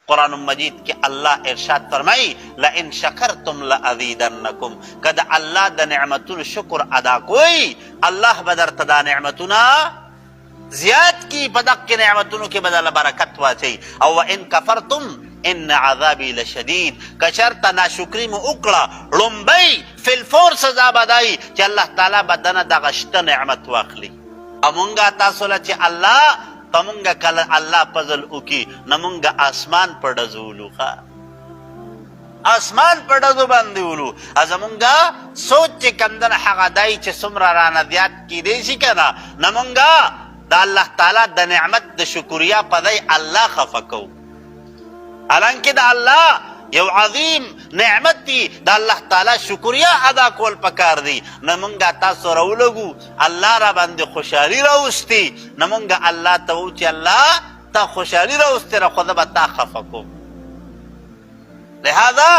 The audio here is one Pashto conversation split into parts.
قرآن مجید کې الله ارشاد فرمایي لئن شکرتم لازیدنکم کله الله د نعمتونو شکر ادا کوئ الله به درته دا نعمتونه زیات کی په دغه نعمتونو کې بدله برکت واچي او وان کفرتم ان عذابی لشدید کچرته ناشکري مو وکړه لومبۍ فی الفور سزا بدای چې الله تعالی بدنه دغه شته نعمت واخلي امونږه تاسو له چې الله پمونږه کله الله فضل وکي نمونږه آسمان په ډزولو ښه آسمان په ډزو باندې ولو ازمونږه سوچ چې کمدن هغه دی چې څومره رانه زیات کیدی شي کنه نمونږه د الله تعالی د نعمت د شکریا په دی الله خفه کوو حالانکه د الله یو عظیم نعمت دی د الله تعالی شکریا ادا کول پکار دی نمونږه تاسو راولګو الله را باندې خوشحالي راوستي نمونږه الله ته وو چې الله تا خوشحالي راوستي را خو به تا خفه کوم لہذا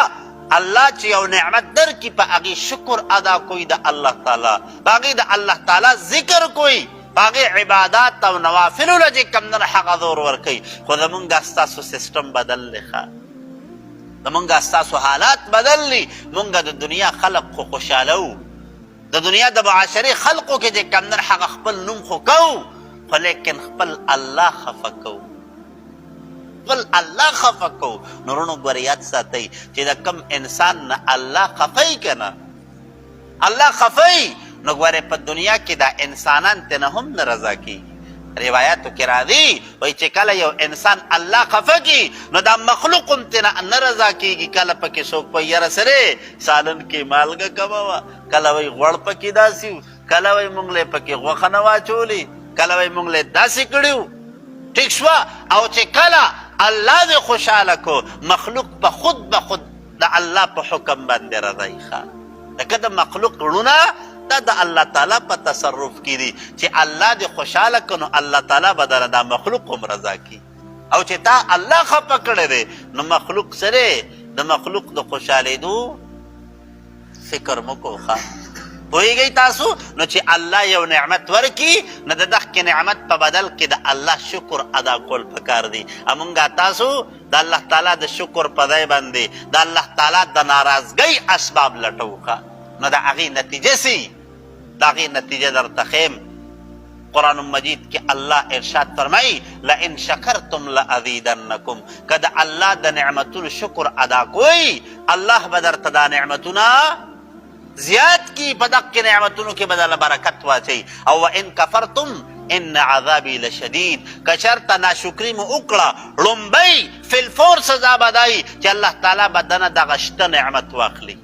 الله چې یو نعمت درکړي په هغې شکر ادا کوي د الله تعالی په هغې د الله تعالی ذکر کوي په هغې عبادات او نوافلو له چې کمدنه هغه زور ورکوي خو زمونږ ستاسو سیسټم بدل دی ښه زمونږ ستاسو حالات بدل دي مونږ د دنیا خلق خو خوشحاله د دنیا د معاشرې خلقو کې چې کمدن هغه خپل نوم خو کوو خو لیکن خپل الله خفه کوو خپل الله خفه کوو نو وروڼو ګورې یاد ساتئ چې د کم انسان نه الله خفه که نه الله خفه نو ګورې په دنیا کې دا انسانان تېنه هم نه رضا کېږي روایاتو کې راځي وایي چې کله یو انسان الله خفه کړي نو دا مخلوق هم تېنه نه رضا کېږي کله پکې څوک وایي یاره سرې سالن کې مالګه کمه وه کله وایي غوړ پکې داسې و کله وایي موږ له پکې غوښه نه واچولې کله وایي موږ له داسې کړي وو ټیک شوه او چې کله الله دې خوشحاله کو مخلوق په خود به خود د الله په حکم باندې رضایي ښه لکه د مخلوق ړونه دا د الله تعالی په تصرف کې دي چې الله دې خوشحاله کړو نو الله تعالی به در دا مخلوق هم رضا کړي او چې تا الله خفه کړی دی نو مخلوق سره د مخلوق د خوشحالېدو فکر مو کو ښه پوهېږئ تاسو نو چې الله یو نعمت ورکړي نو د دغه نعمت په بدل کې د الله شکر ادا کول پکار دی امونږه تاسو د الله تعالی د شکر په ځای باندې د الله تعالی د ناراضګۍ اسباب لټو ښه نو د هغې نتیجه سي د هغې نتیجه درته ښیم قرآن مجید کې الله ارشاد فرمایي لئن شکرتم لازیدنکم که د الله د نعمتونو شکر ادا کوئ الله به درته دا نعمتونه زیات کی په دغه نعمتونو کې بدله برکت واچي او وان کفرتم ان عذابی لشدید کچرته ناشکري مو وکړه لومبۍ فی الفور سزا بدای چې الله تعالی بدنه دغه شته نعمت واخلي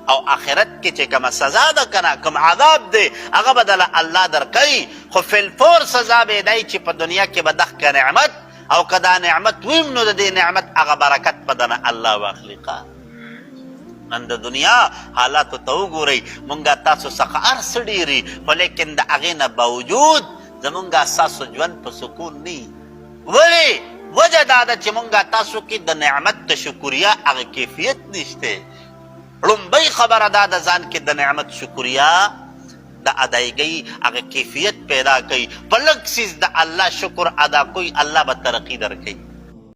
او آخرت کې چې کومه سزا ده کنه کوم عذاب دی هغه بدله الله درکوي خو فی الفور سزا به دی چې په دنیا کې به دغه نعمت او که دا نعمت ویم نو د دې نعمت هغه برکت بدنه الله واخلي نن د دنیا حالاتو ته وګورئ مونږه تاسو څخه هر څه ډېري خو لیکن د هغې نه باوجود زمونږه ستاسو ژوند په سکون نه ولې وجه دا ده چې مونږه تاسو کې د نعمت د شکریا هغه کیفیت نشته لومبۍ خبره دا ده ځان کې د نعمت شکریا د ادایګۍ هغه کیفیت پیدا کوي په لږ څیز د الله شکر ادا کوي الله به ترقي درکوي